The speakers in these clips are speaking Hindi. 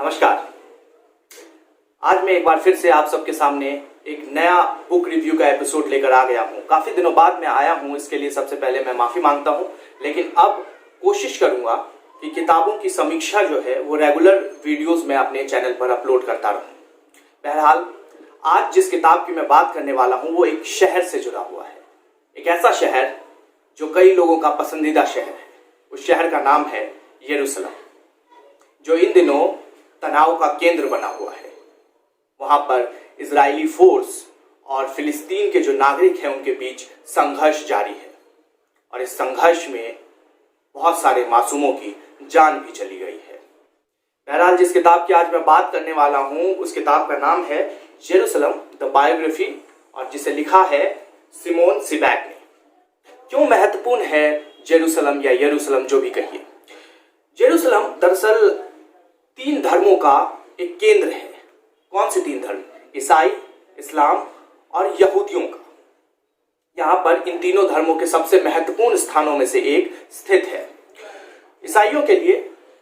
नमस्कार। आज मैं एक बार फिर से आप सबके सामने एक नया बुक रिव्यू का एपिसोड लेकर आ गया हूँ। काफ़ी दिनों बाद मैं आया हूँ, इसके लिए सबसे पहले मैं माफ़ी मांगता हूँ, लेकिन अब कोशिश करूँगा कि किताबों की समीक्षा जो है वो रेगुलर वीडियोस में अपने चैनल पर अपलोड करता रहूँ। बहरहाल आज जिस किताब की मैं बात करने वाला हूँ वो एक शहर से जुड़ा हुआ है, एक ऐसा शहर जो कई लोगों का पसंदीदा शहर है। उस शहर का नाम है यरूशलेम, जो इन दिनों तनाव का केंद्र बना हुआ है। वहां पर इजरायली फोर्स और फिलिस्तीन के जो नागरिक हैं उनके बीच संघर्ष जारी है और इस संघर्ष में बहुत सारे मासूमों की जान भी चली गई है। बहरहाल जिस किताब की आज मैं बात करने वाला हूं उस किताब का नाम है जेरूसलम द बायोग्राफी, और जिसे लिखा है सिमोन सिबैक ने। क्यों महत्वपूर्ण है जेरूसलम या यरूशलेम, जो भी कहिए। जेरूसलम दरअसल 3 धर्मों का एक केंद्र है। कौन से 3 धर्म? ईसाई, इस्लाम और यहूदियों का। यहाँ पर इन तीनों धर्मों के सबसे महत्वपूर्ण स्थानों में से एक स्थित है। ईसाइयों के लिए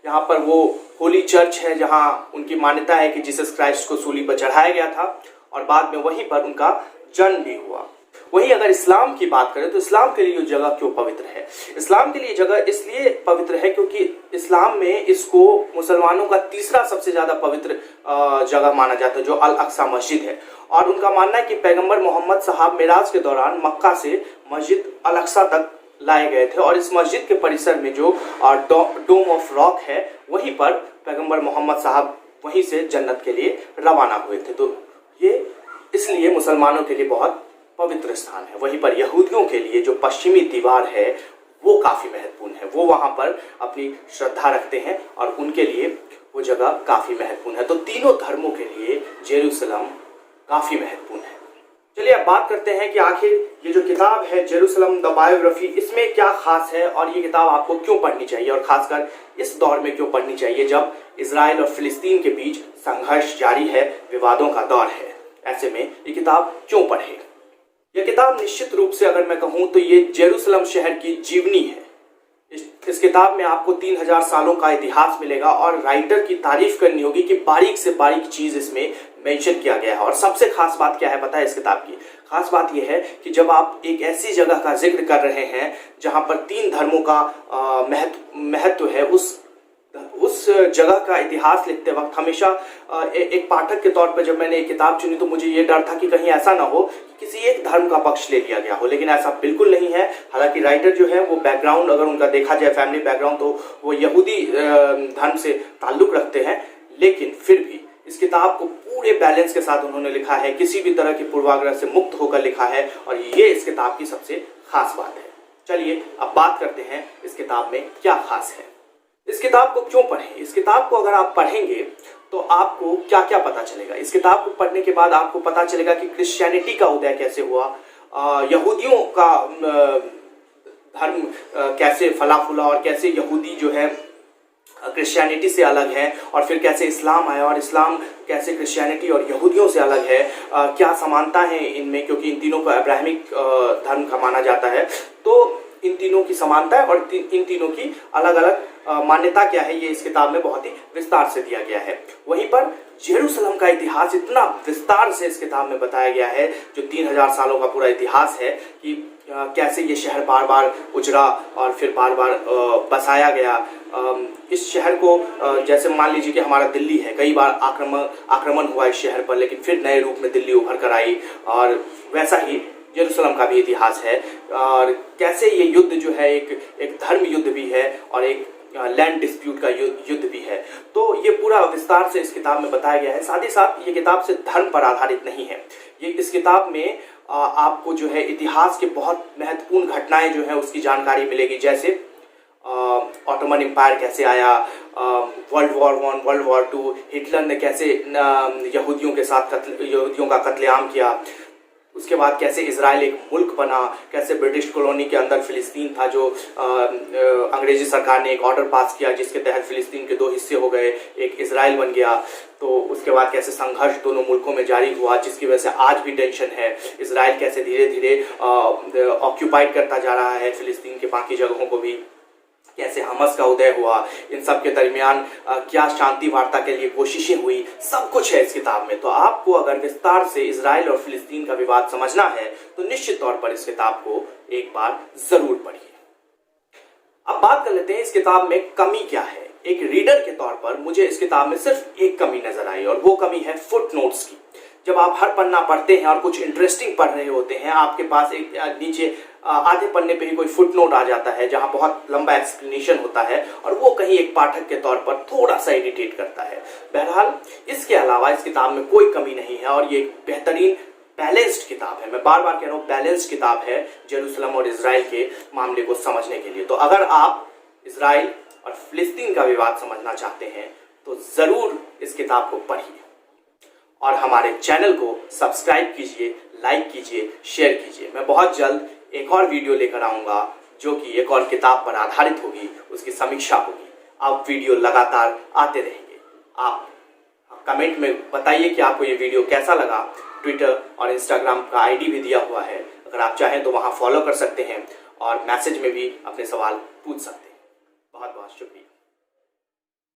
यहाँ पर वो होली चर्च है, जहाँ उनकी मान्यता है कि जीसस क्राइस्ट को सूली पर चढ़ाया गया था और बाद में वहीं पर उनका जन्म भी हुआ। वहीं अगर इस्लाम की बात करें तो इस्लाम के लिए ये जगह क्यों पवित्र है? इस्लाम के लिए जगह इसलिए पवित्र है क्योंकि इस्लाम में इसको मुसलमानों का तीसरा सबसे ज्यादा पवित्र जगह माना जाता है, जो अल अक्सा मस्जिद है। और उनका मानना है कि पैगंबर मोहम्मद साहब मेराज के दौरान मक्का से मस्जिद अल अक्सा तक लाए गए थे और इस मस्जिद के परिसर में जो डोम ऑफ रॉक है वहीं पर पैगंबर मोहम्मद साहब वहीं से जन्नत के लिए रवाना हुए थे। तो ये इसलिए मुसलमानों के लिए बहुत पवित्र स्थान है। वहीं पर यहूदियों के लिए जो पश्चिमी दीवार है वो काफी महत्वपूर्ण है। वो वहां पर अपनी श्रद्धा रखते हैं और उनके लिए वो जगह काफी महत्वपूर्ण है। तो तीनों धर्मों के लिए जेरूसलम काफी महत्वपूर्ण है। चलिए अब बात करते हैं कि आखिर ये जो किताब है जेरूसलम द बायोग्राफी, इसमें क्या खास है और ये किताब आपको क्यों पढ़नी चाहिए और खासकर इस दौर में क्यों पढ़नी चाहिए जब इजराइल और फिलिस्तीन के बीच संघर्ष जारी है, विवादों का दौर है। ऐसे में ये किताब क्यों पढ़े? यह किताब निश्चित रूप से अगर मैं कहूं तो ये जेरूसलम शहर की जीवनी है। इस किताब में आपको 3000 सालों का इतिहास मिलेगा और राइटर की तारीफ करनी होगी कि बारीक से बारीक चीज इसमें मेंशन किया गया है। और सबसे खास बात क्या है पता है इस किताब की? खास बात यह है कि जब आप एक ऐसी जगह का जिक्र कर रहे हैं जहां पर 3 धर्मों का महत्व है, उस जगह का इतिहास लिखते वक्त हमेशा एक पाठक के तौर पर जब मैंने एक किताब चुनी तो मुझे ये डर था कि कहीं ऐसा ना हो कि किसी एक धर्म का पक्ष ले लिया गया हो, लेकिन ऐसा बिल्कुल नहीं है। हालांकि राइटर जो है वो बैकग्राउंड अगर उनका देखा जाए, फैमिली बैकग्राउंड, तो वो यहूदी धर्म से ताल्लुक रखते हैं, लेकिन फिर भी इस किताब को पूरे बैलेंस के साथ उन्होंने लिखा है, किसी भी तरह की पूर्वाग्रह से मुक्त होकर लिखा है और ये इस किताब की सबसे खास बात है। चलिए अब बात करते हैं इस किताब में क्या खास है। इस किताब को क्यों पढ़ें? इस किताब को अगर आप पढ़ेंगे तो आपको क्या क्या पता चलेगा। इस किताब को पढ़ने के बाद आपको पता चलेगा कि क्रिश्चियनिटी का उदय कैसे हुआ, यहूदियों का धर्म कैसे फला फूला और कैसे यहूदी जो है क्रिश्चियनिटी से अलग है, और फिर कैसे इस्लाम आया और इस्लाम कैसे क्रिश्चियनिटी और यहूदियों से अलग है, क्या समानता है इनमें, क्योंकि इन तीनों को अब्राहमिक धर्म का माना जाता है। तो इन तीनों की समानता है और इन तीनों की अलग अलग मान्यता क्या है, ये इस किताब में बहुत ही विस्तार से दिया गया है। वहीं पर जेरूसलम का इतिहास इतना विस्तार से इस किताब में बताया गया है, जो 3000 सालों का पूरा इतिहास है, कि कैसे ये शहर बार बार उजड़ा और फिर बार बार बसाया गया। इस शहर को जैसे मान लीजिए कि हमारा दिल्ली है, कई बार आक्रमण हुआ इस शहर पर, लेकिन फिर नए रूप में दिल्ली उभर कर आई, और वैसा ही जेरूसलम का भी इतिहास है। और कैसे ये युद्ध जो है एक धर्म युद्ध भी है और एक लैंड डिस्प्यूट का युद्ध भी है। तो ये पूरा विस्तार से इस किताब में बताया गया है। साथ ही साथ ये किताब से धर्म पर आधारित नहीं है। ये इस किताब में आपको जो है इतिहास के बहुत महत्वपूर्ण घटनाएं जो है उसकी जानकारी मिलेगी, जैसे ऑटोमन एम्पायर कैसे आया, world war 1, world war 2, Hitler ने कैसे यहूदियों का कत्लेआम किया, उसके बाद कैसे इजराइल एक मुल्क बना, कैसे ब्रिटिश कॉलोनी के अंदर फिलिस्तीन था, जो अंग्रेजी सरकार ने एक ऑर्डर पास किया जिसके तहत फिलिस्तीन के 2 हिस्से हो गए, एक इजराइल बन गया। तो उसके बाद कैसे संघर्ष दोनों मुल्कों में जारी हुआ, जिसकी वजह से आज भी टेंशन है। इजराइल कैसे धीरे धीरे ऑक्यूपाइड करता जा रहा है फिलिस्तीन के बाकी जगहों को भी। कैसे हमास का उदय हुआ, इन सब के दरमियान क्या शांति वार्ता के लिए कोशिशें हुई, सब कुछ है इस किताब में। तो आपको अगर विस्तार से इजराइल और फिलिस्तीन का विवाद समझना है तो निश्चित तौर पर इस किताब को एक बार जरूर पढ़िए। अब बात कर लेते हैं इस किताब में कमी क्या है। एक रीडर के तौर पर मुझे इस किताब में सिर्फ एक कमी नजर आई और वो कमी है फुटनोट्स की। जब आप हर पन्ना पढ़ते हैं और कुछ इंटरेस्टिंग पढ़ रहे होते हैं, आपके पास एक नीचे आधे पन्ने पे ही कोई फुटनोट आ जाता है जहां बहुत लंबा एक्सप्लेनेशन होता है और वो कहीं एक पाठक के तौर पर थोड़ा सा इरिटेट करता है। बहरहाल इसके अलावा इस किताब में कोई कमी नहीं है और ये एक बेहतरीन बैलेंस्ड किताब है। मैं बार बार कह रहा हूँ बैलेंस्ड किताब है जेरूसलम और इजराइल के मामले को समझने के लिए। तो अगर आप इजराइल और फिलिस्तीन का विवाद समझना चाहते हैं तो जरूर इस किताब को पढ़िए और हमारे चैनल को सब्सक्राइब कीजिए, लाइक कीजिए, शेयर कीजिए। मैं बहुत जल्द एक और वीडियो लेकर आऊंगा जो कि एक और किताब पर आधारित होगी, उसकी समीक्षा होगी। आप वीडियो लगातार आते रहेंगे। आप कमेंट में बताइए कि आपको ये वीडियो कैसा लगा। ट्विटर और इंस्टाग्राम का आईडी भी दिया हुआ है, अगर आप चाहें तो वहां फॉलो कर सकते हैं और मैसेज में भी अपने सवाल पूछ सकते हैं। बहुत बहुत शुक्रिया।